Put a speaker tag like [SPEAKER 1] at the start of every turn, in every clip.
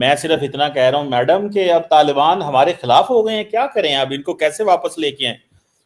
[SPEAKER 1] मैं सिर्फ इतना कह रहा हूं मैडम कि अब तालिबान हमारे खिलाफ हो गए हैं, क्या करें अब इनको कैसे वापस लेके आए।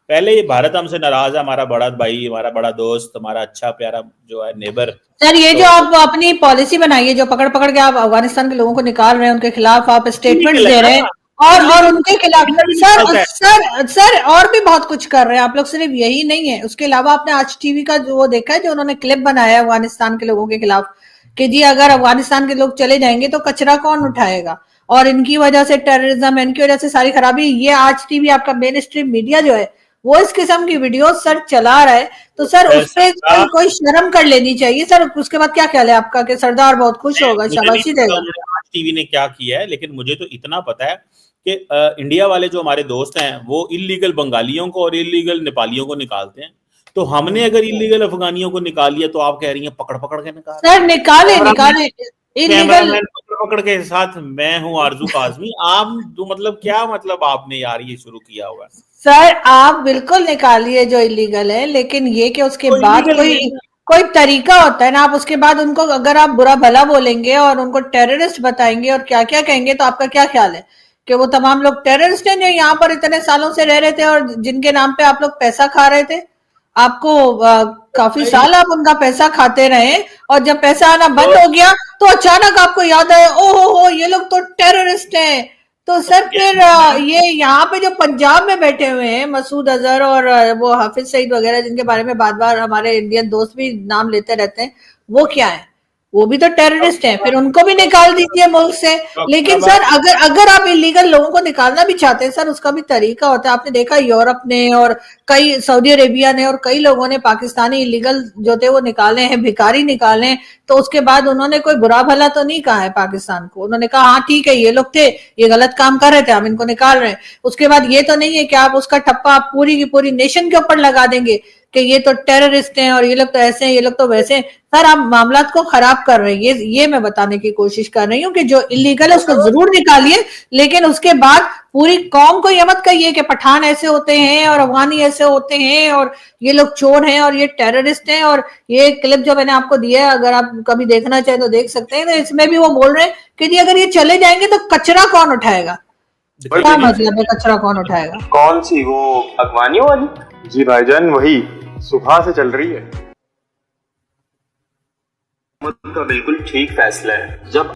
[SPEAKER 1] पहले ये भारत हमसे नाराज है, हमारा बड़ा भाई, हमारा बड़ा दोस्त, हमारा अच्छा प्यारा जो है नेबर।
[SPEAKER 2] सर ये जो
[SPEAKER 1] तो
[SPEAKER 2] आप अपनी पॉलिसी बनाइए, जो पकड़ पकड़ के आप अफगानिस्तान के लोगों को निकाल रहे हैं, उनके खिलाफ आप स्टेटमेंट्स
[SPEAKER 1] इलीगल है
[SPEAKER 2] दे रहे हैं,
[SPEAKER 1] ना,
[SPEAKER 2] और
[SPEAKER 1] इलीगल
[SPEAKER 2] उनके खिलाफ
[SPEAKER 1] भी
[SPEAKER 2] सर
[SPEAKER 1] निकालता है।
[SPEAKER 2] सर सर और भी बहुत कुछ कर रहे हैं आप लोग, सिर्फ यही नहीं है। उसके अलावा आपने आज टीवी का जो वो देखा है, जो उन्होंने क्लिप बनाया है अफगानिस्तान के लोगों के खिलाफ, कि जी अगर अफगानिस्तान के लोग चले जाएंगे तो कचरा कौन उठाएगा, और इनकी वजह से टेररिज्म, इनकी वजह से सारी खराबी। ये आज टीवी आपका मेन स्ट्रीम मीडिया जो है वो इस किस्म की वीडियो सर चला रहा है, तो सर उस पे
[SPEAKER 1] सरदार,
[SPEAKER 2] कोई शर्म कर लेनी चाहिए सर। उसके बाद क्या ख्याल है आपका कि सरदार बहुत खुश होगा,
[SPEAKER 1] मुझे नहीं
[SPEAKER 2] शाबाशी
[SPEAKER 1] पता
[SPEAKER 2] देगा?
[SPEAKER 1] उन्होंने आज टीवी ने क्या किया है, लेकिन मुझे तो इतना पता है कि इंडिया वाले जो हमारे दोस्त हैं वो इलीगल बंगालियों को और इलीगल नेपालियों को निकालते हैं। तो हमने अगर इलीगल अफगानियों को निकाल लिया तो आप कह रही हैं पकड़ पकड़ के निकाल रहे
[SPEAKER 2] सर
[SPEAKER 1] हैं।
[SPEAKER 2] निकाले
[SPEAKER 1] कैमरामैन,
[SPEAKER 2] निकाले इलीगल।
[SPEAKER 1] कैमरामैन पकड़ पकड़ के साथ मैं हूं आरजू काजमी। आप तो मतलब क्या मतलब आपने यार ये शुरू किया हुआ है।
[SPEAKER 2] सर आप बिल्कुल निकालिए जो इलीगल है, लेकिन ये कि उसके
[SPEAKER 1] तो
[SPEAKER 2] बाद
[SPEAKER 1] इलीगल
[SPEAKER 2] कोई
[SPEAKER 1] नहीं है।
[SPEAKER 2] कोई तरीका होता है ना। आप उसके बाद उनको अगर आप बुरा भला बोलेंगे और उनको टेररिस्ट बताएंगे और क्या क्या कहेंगे, तो आपका क्या ख्याल है कि वो तमाम लोग टेररिस्ट हैं जो यहाँ पर इतने सालों से रह रहे थे और जिनके नाम पे आप लोग पैसा खा रहे थे? आपको काफी
[SPEAKER 1] भाई
[SPEAKER 2] साल आप उनका पैसा खाते रहे, और जब पैसा आना बंद
[SPEAKER 1] तो,
[SPEAKER 2] हो गया तो अचानक आपको याद आया, ओ हो ये लोग तो टेररिस्ट हैं। तो
[SPEAKER 1] तो
[SPEAKER 2] सर
[SPEAKER 1] क्या
[SPEAKER 2] फिर
[SPEAKER 1] मैम,
[SPEAKER 2] ये यहाँ पे जो पंजाब में बैठे हुए हैं मसूद अजहर और वो हाफिज सईद वगैरह, जिनके बारे में बार बार हमारे इंडियन दोस्त भी नाम लेते रहते हैं, वो क्या है? वो भी तो टेररिस्ट हैं, फिर उनको भी निकाल दीजिए मुल्क से। लेकिन
[SPEAKER 1] अब
[SPEAKER 2] सर अगर अगर आप इलीगल लोगों को निकालना भी चाहते हैं सर, उसका भी तरीका होता है। आपने देखा यूरोप ने और कई सऊदी अरेबिया ने और कई लोगों ने पाकिस्तानी इलीगल जो थे वो निकाले हैं, भिखारी निकाले हैं। तो उसके बाद उन्होंने कोई बुरा भला तो नहीं कहा है पाकिस्तान को। उन्होंने कहा हाँ ठीक है, ये लोग थे, ये गलत काम कर रहे थे, हम इनको निकाल रहे हैं। उसके बाद ये तो नहीं है कि आप उसका ठप्पा आप पूरी की पूरी नेशन के ऊपर लगा देंगे कि ये तो टेररिस्ट हैं और ये लोग तो ऐसे हैं, ये लोग तो वैसे हैं। सर आप मामला को खराब कर रहे हैं, ये मैं बताने की कोशिश कर रही हूँ कि जो इलीगल है उसको जरूर निकालिए, लेकिन उसके बाद पूरी कौम को ये मत कहिए कि पठान ऐसे होते हैं और अफगानी ऐसे होते हैं और ये लोग चोर हैं और ये टेररिस्ट हैं। और ये क्लिप जो मैंने आपको दिया है, अगर आप कभी देखना चाहें तो देख सकते हैं, तो इसमें भी वो बोल रहे हैं कि जी अगर ये चले जाएंगे तो कचरा कौन उठाएगा? क्या
[SPEAKER 1] दिखाइए
[SPEAKER 2] मतलब है कचरा कौन उठाएगा?
[SPEAKER 3] कौन सी, वो अगवानियों वाली? जी भाईजान वही, सुबह से चल रही है। का बिल्कुल ठीक फैसला है जब।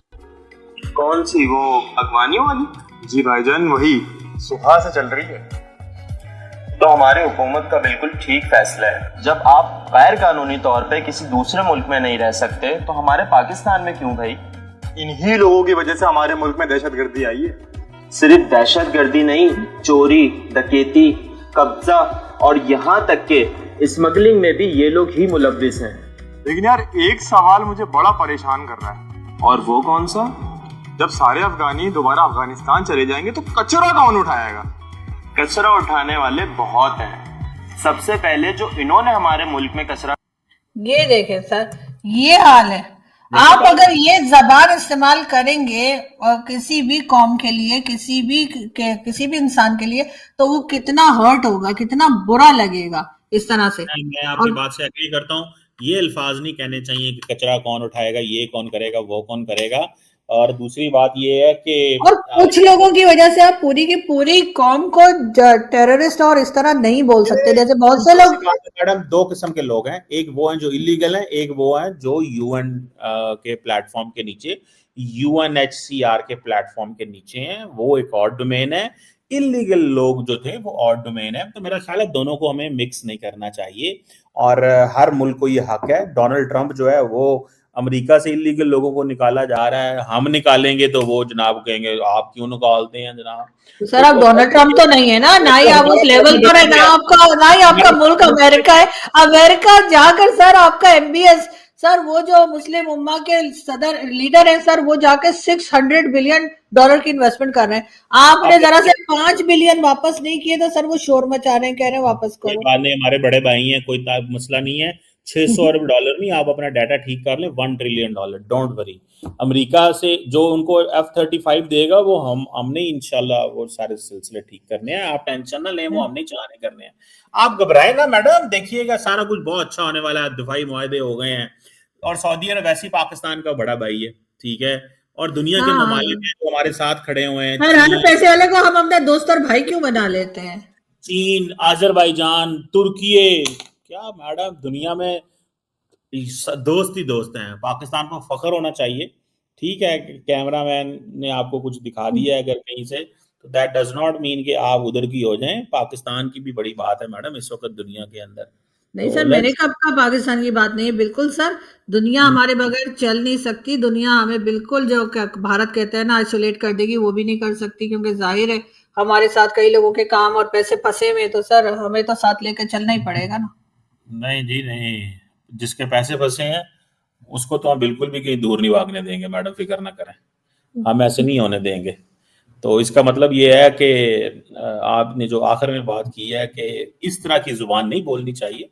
[SPEAKER 3] कौन सी, वो अगवानियों वाली? जी भाईजान वही, सुबह से चल रही है। तो हमारी हुकूमत का बिल्कुल ठीक फैसला है, जब आप गैर कानूनी तौर पे किसी दूसरे मुल्क में नहीं रह सकते तो हमारे पाकिस्तान में क्यों भाई?
[SPEAKER 4] इन्हीं लोगों की वजह से हमारे मुल्क में दहशतगर्दी आई है।
[SPEAKER 3] सिर्फ दहशतगर्दी नहीं, चोरी, डकैती, कब्जा और यहाँ तक के स्मगलिंग में भी ये लोग ही मुलव्विस हैं।
[SPEAKER 4] लेकिन यार एक सवाल मुझे बड़ा परेशान कर रहा है।
[SPEAKER 3] और वो कौन सा?
[SPEAKER 4] जब सारे अफगानी दोबारा अफगानिस्तान चले जाएंगे तो कचरा कौन उठाएगा?
[SPEAKER 3] कचरा उठाने वाले बहुत हैं। सबसे पहले जो इन्होंने हमारे मुल्क में कचरा,
[SPEAKER 2] ये देखें सर, ये हाल है। आप अगर ये जबान इस्तेमाल करेंगे और किसी भी कौम के लिए, किसी भी इंसान के लिए, तो वो कितना हर्ट होगा, कितना बुरा लगेगा इस तरह से।
[SPEAKER 1] मैं आपकी बात से एग्री करता हूँ। ये अल्फाज नहीं कहने चाहिए कि कचरा कौन उठाएगा, ये कौन करेगा, वो कौन करेगा। और दूसरी बात ये है कि
[SPEAKER 2] और कुछ लोगों की वजह से आप पूरी की पूरी कौम को टेररिस्ट और इस तरह नहीं बोल सकते, जैसे बहुत से लोग।
[SPEAKER 1] मैडम दो किस्म के लोग हैं, एक वो हैं जो इलीगल हैं, एक वो हैं जो यूएन के प्लेटफॉर्म के नीचे, यूएनएचसीआर के प्लेटफॉर्म के नीचे हैं। वो एक और डोमेन है, इलीगल लोग जो थे वो और डोमेन है। तो मेरा ख्याल है दोनों को हमें मिक्स नहीं करना चाहिए, और हर मुल्क को ये हक है। डोनाल्ड ट्रंप जो है वो अमेरिका से इलीगल लोगों को निकाला जा रहा है, हम निकालेंगे तो वो जनाब कहेंगे आप क्यों निकालते हैं जनाब।
[SPEAKER 2] सर आप डोनाल्ड ट्रंप तो नहीं है ना, ना ही आप उस लेवल पर है, ना ही आपका मुल्क अमेरिका है। अमेरिका जाकर सर आपका एमबीएस, सर वो जो मुस्लिम उम्मा के सदर लीडर हैं सर, वो जाकर $600 बिलियन की इन्वेस्टमेंट कर रहे हैं। आपने जरा से 5 बिलियन वापस नहीं किए तो सर वो शोर मचा रहे हैं, कह रहे हैं वापस
[SPEAKER 1] कोई
[SPEAKER 2] करो।
[SPEAKER 1] बात नहीं, हमारे बड़े भाई हैं, कोई मसला नहीं है। $600 नहीं, आप अपना डाटा ठीक कर लें, $1 ट्रिलियन, डोंट वरी। अमेरिका से जो उनको F-35 देगा वो हमने इंशाल्लाह वो सारे सिलसिले ठीक करने हैं, आप टेंशन ना लें, वो हमने चलाने करने हैं। आप घबराए ना मैडम, देखिएगा सारा कुछ बहुत अच्छा होने वाला है। दिफाई मुआहदे हो गए हैं, और सऊदी अरब वैसे ही पाकिस्तान का बड़ा भाई है, ठीक है। और दुनिया के ममालिक
[SPEAKER 2] हाँ
[SPEAKER 1] हैं जो हमारे साथ खड़े हुए हैं,
[SPEAKER 2] और हर
[SPEAKER 1] चीन,
[SPEAKER 2] पैसे वाले को हम अपना दोस्त और भाई क्यों बना लेते हैं?
[SPEAKER 1] चीन, आजरबाईजान, तुर्की, क्या मैडम, दुनिया में दोस्त ही दोस्त हैं। पाकिस्तान को फख्र होना चाहिए। ठीक है, कैमरामैन ने आपको कुछ दिखा दिया है अगर कहीं से, तो दैट डज नॉट मीन कि आप उधर की हो जाएं। पाकिस्तान की भी बड़ी बात है मैडम इस वक्त दुनिया के अंदर।
[SPEAKER 2] नहीं
[SPEAKER 1] तो
[SPEAKER 2] सर, मैंने
[SPEAKER 1] लेट्स
[SPEAKER 2] कब कहा पाकिस्तान की बात नहीं है, बिल्कुल सर। दुनिया हमारे बगैर चल नहीं सकती, दुनिया हमें बिल्कुल जो भारत कहते हैं ना आइसोलेट कर देगी, वो भी नहीं कर सकती, क्योंकि जाहिर है हमारे साथ कई लोगों के काम और पैसे फंसे हुए, तो सर हमें तो साथ लेकर चलना ही पड़ेगा ना।
[SPEAKER 1] नहीं जी नहीं, जिसके पैसे फंसे हैं उसको तो हम बिल्कुल भी कहीं दूर नहीं भागने देंगे मैडम, फिक्र ना करें, हम ऐसे नहीं होने देंगे। तो इसका मतलब ये है कि आपने जो आखिर में बात की है कि इस तरह की जुबान नहीं बोलनी चाहिए।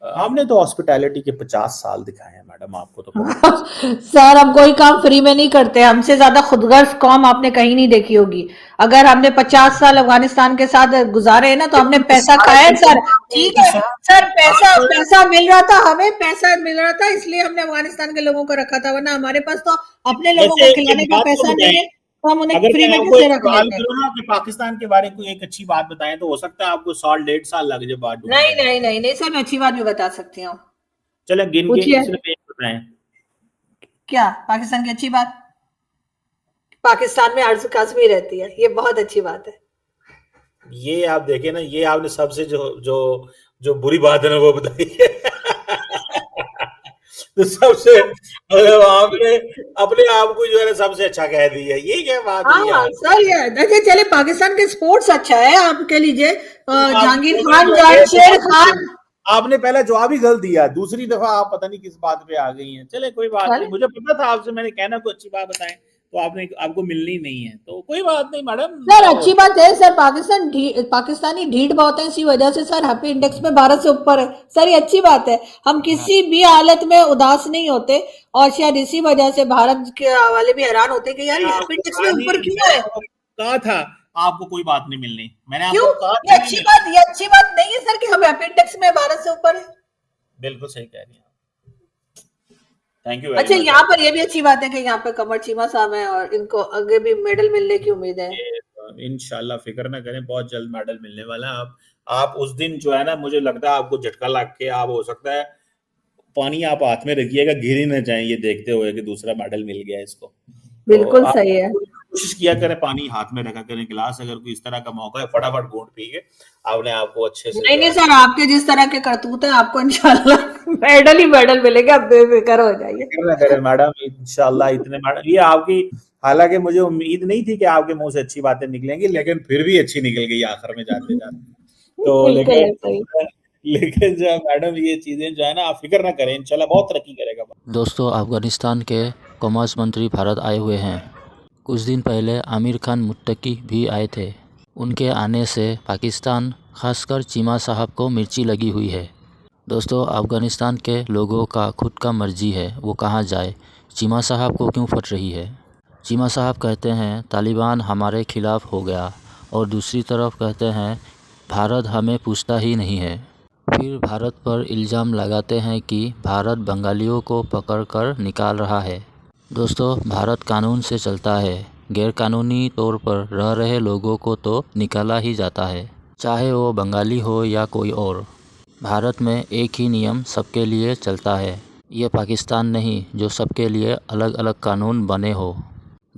[SPEAKER 1] हमने तो हॉस्पिटैलिटी के 50 साल दिखाए हैं मैडम, आपको तो पता है।
[SPEAKER 2] सर हम कोई काम फ्री में नहीं करते, हमसे ज्यादा खुदगर्ज कौम आपने कहीं नहीं देखी होगी। अगर हमने 50 साल अफगानिस्तान के साथ गुजारे हैं ना, तो हमने पैसा खाया है सर। ठीक है सर, पैसा पैसा मिल रहा था, हमें पैसा मिल रहा था, इसलिए हमने अफगानिस्तान के लोगों को रखा था, वरना हमारे पास तो अपने लोगों
[SPEAKER 1] वैसे
[SPEAKER 2] को
[SPEAKER 1] एक
[SPEAKER 2] खिलाने का
[SPEAKER 1] बात तो
[SPEAKER 2] पैसा नहीं
[SPEAKER 1] बताएं,
[SPEAKER 2] है, तो हम उन्हें
[SPEAKER 1] अगर
[SPEAKER 2] फ्री
[SPEAKER 1] मैं
[SPEAKER 2] में
[SPEAKER 1] आपको
[SPEAKER 2] कैसे
[SPEAKER 1] एक
[SPEAKER 2] रख
[SPEAKER 1] सवाल
[SPEAKER 2] लेते हैं?
[SPEAKER 1] करूँ ना कि पाकिस्तान के बारे में कोई एक अच्छी बात बताएं, तो हो सकता है आपको 100 150 साल लग जाए बात ढूंढने
[SPEAKER 2] नहीं
[SPEAKER 1] में।
[SPEAKER 2] नहीं नहीं नहीं सर, मैं अच्छी बात भी बता सकती हूँ।
[SPEAKER 1] चले गिन के
[SPEAKER 2] पूछिए।
[SPEAKER 1] सिर्फ एक बताएं।
[SPEAKER 2] क्या पाकिस्तान की अच्छी बात? पाकिस्तान में अर्ज कश्मीर रहती है, ये बहुत अच्छी बात है।
[SPEAKER 1] ये आप देखे ना, ये आपने सबसे जो जो जो बुरी बात है ना वो बताई है। तो सबसे मतलब आपने अपने आप को जो है ना सबसे अच्छा कह दिया, ये क्या बात हुई
[SPEAKER 2] हाँ
[SPEAKER 1] यार।
[SPEAKER 2] सर, ये अच्छा चले, पाकिस्तान के स्पोर्ट्स अच्छा है, आप कह लीजिए
[SPEAKER 1] तो आप
[SPEAKER 2] जहांगीर
[SPEAKER 1] बोले
[SPEAKER 2] खान,
[SPEAKER 1] जो है
[SPEAKER 2] जामशेद
[SPEAKER 1] जवाब
[SPEAKER 2] खान।
[SPEAKER 1] आपने पहला जवाब ही गलत दिया, दूसरी दफा आप पता नहीं किस बात पे आ गई हैं। चले कोई बात नहीं,
[SPEAKER 2] चले
[SPEAKER 1] मुझे पता था आपसे मैंने कहना कोई अच्छी बात बताएं, तो आपने आपको मिलनी नहीं है, तो कोई बात नहीं मैडम।
[SPEAKER 2] सर, अच्छी बात है सर, पाकिस्तानी ढीठ बहुत है, इसी वजह से सर हैप्पी इंडेक्स में भारत से ऊपर है सर, ये अच्छी बात है। हम किसी भी हालत में उदास नहीं होते, और शायद इसी वजह से भारत के वाले भी हैरान होते कि यार
[SPEAKER 1] मैंने
[SPEAKER 2] ये हैप्पी
[SPEAKER 1] आपको
[SPEAKER 2] इंडेक्स
[SPEAKER 1] कहा
[SPEAKER 2] में
[SPEAKER 1] नहीं,
[SPEAKER 2] ऊपर क्यों
[SPEAKER 1] मैंने
[SPEAKER 2] है?
[SPEAKER 1] आपको कहा था आपको कोई बात नहीं मिलनी, मैंने
[SPEAKER 2] क्यों?
[SPEAKER 1] आपको कहा था नहीं मिलनी।
[SPEAKER 2] ये अच्छी बात नहीं है सर कि हम हैप्पी इंडेक्स में भारत से ऊपर है।
[SPEAKER 1] बिल्कुल सही कह रही हैं आप। थैंक यू वेरी
[SPEAKER 2] अच्छा,
[SPEAKER 1] मच।
[SPEAKER 2] यहाँ पर ये भी अच्छी बात है कि यहाँ पे कमर चीमा साहब हैं, और इनको आगे भी मेडल मिलने की उम्मीद है।
[SPEAKER 1] इंशाल्लाह फिक्र ना करें, बहुत जल्द मेडल मिलने वाला है। आप उस दिन जो है ना, मुझे लगता है आपको झटका लग के आप हो सकता है पानी आप हाथ में रखिएगा, गिर ही ना जाए ये देखते हुए कि दूसरा मेडल मिल गया इसको। तो
[SPEAKER 2] बिल्कुल
[SPEAKER 1] आप
[SPEAKER 2] सही है।
[SPEAKER 1] कोशिश किया करें, पानी हाथ में रखा करें गिलास, अगर कोई इस तरह का मौका है फटाफट घूंट पी के अपने आप को अच्छे से
[SPEAKER 2] नहीं
[SPEAKER 1] जो
[SPEAKER 2] नहीं
[SPEAKER 1] है।
[SPEAKER 2] सर, आपके जिस तरह के करतूत है, आपको इंशाल्लाह मेडल ही मेडल मिलेंगे, आप बेफिक्र हो जाइए।
[SPEAKER 1] फिक्र ना करें मैडम, इंशाल्लाह इतने मैडम ये आपकी, हालांकि मुझे उम्मीद नहीं थी कि आपके मुंह से अच्छी बातें निकलेंगी, लेकिन फिर भी अच्छी निकल गई आखिर में जाते जाते। तो
[SPEAKER 2] बिल्कुल
[SPEAKER 1] लेकिन
[SPEAKER 2] ऐसा ही।
[SPEAKER 1] लेकिन जो है मैडम, ये चीजें जो है ना आप फिक्र ना करें, इंशाल्लाह बहुत तरक्की करेगा।
[SPEAKER 5] दोस्तों, अफ़गानिस्तान के कॉमर्स मंत्री भारत आए हुए हैं। कुछ दिन पहले आमिर खान मुत्तकी भी आए थे। उनके आने से पाकिस्तान, खासकर चीमा साहब को मिर्ची लगी हुई है। दोस्तों, अफ़गानिस्तान के लोगों का खुद का मर्जी है वो कहाँ जाए, चीमा साहब को क्यों फट रही है। चीमा साहब कहते हैं तालिबान हमारे खिलाफ़ हो गया, और दूसरी तरफ कहते हैं भारत हमें पूछता ही नहीं है। फिर भारत पर इल्ज़ाम लगाते हैं कि भारत बंगालियों को पकड़कर निकाल रहा है। दोस्तों, भारत कानून से चलता है, गैरकानूनी तौर पर रह रहे लोगों को तो निकाला ही जाता है, चाहे वो बंगाली हो या कोई और। भारत में एक ही नियम सबके लिए चलता है, ये पाकिस्तान नहीं जो सबके लिए अलग अलग कानून बने हो।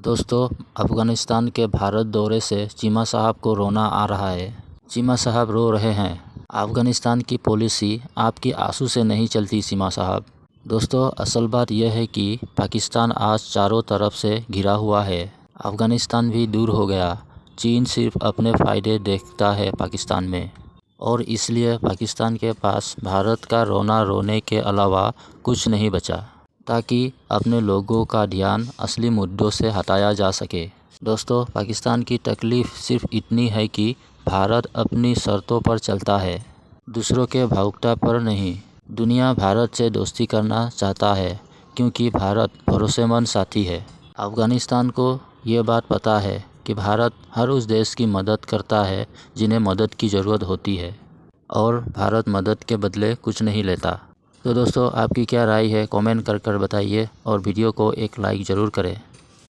[SPEAKER 5] दोस्तों, अफ़गानिस्तान के भारत दौरे से चीमा साहब को रोना आ रहा है। चीमा साहब रो रहे हैं। अफ़गानिस्तान की पॉलिसी आपकी आंसू से नहीं चलती चीमा साहब। दोस्तों, असल बात यह है कि पाकिस्तान आज चारों तरफ से घिरा हुआ है। अफ़गानिस्तान भी दूर हो गया। चीन सिर्फ अपने फ़ायदे देखता है पाकिस्तान में, और इसलिए पाकिस्तान के पास भारत का रोना रोने के अलावा कुछ नहीं बचा, ताकि अपने लोगों का ध्यान असली मुद्दों से हटाया जा सके। दोस्तों, पाकिस्तान की तकलीफ़ सिर्फ इतनी है कि भारत अपनी शर्तों पर चलता है, दूसरों के भावुकता पर नहीं। दुनिया भारत से दोस्ती करना चाहता है क्योंकि भारत भरोसेमंद साथी है। अफ़गानिस्तान को ये बात पता है कि भारत हर उस देश की मदद करता है जिन्हें मदद की ज़रूरत होती है, और भारत मदद के बदले कुछ नहीं लेता। तो दोस्तों, आपकी क्या राय है कमेंट कर बताइए, और वीडियो को एक लाइक ज़रूर करें।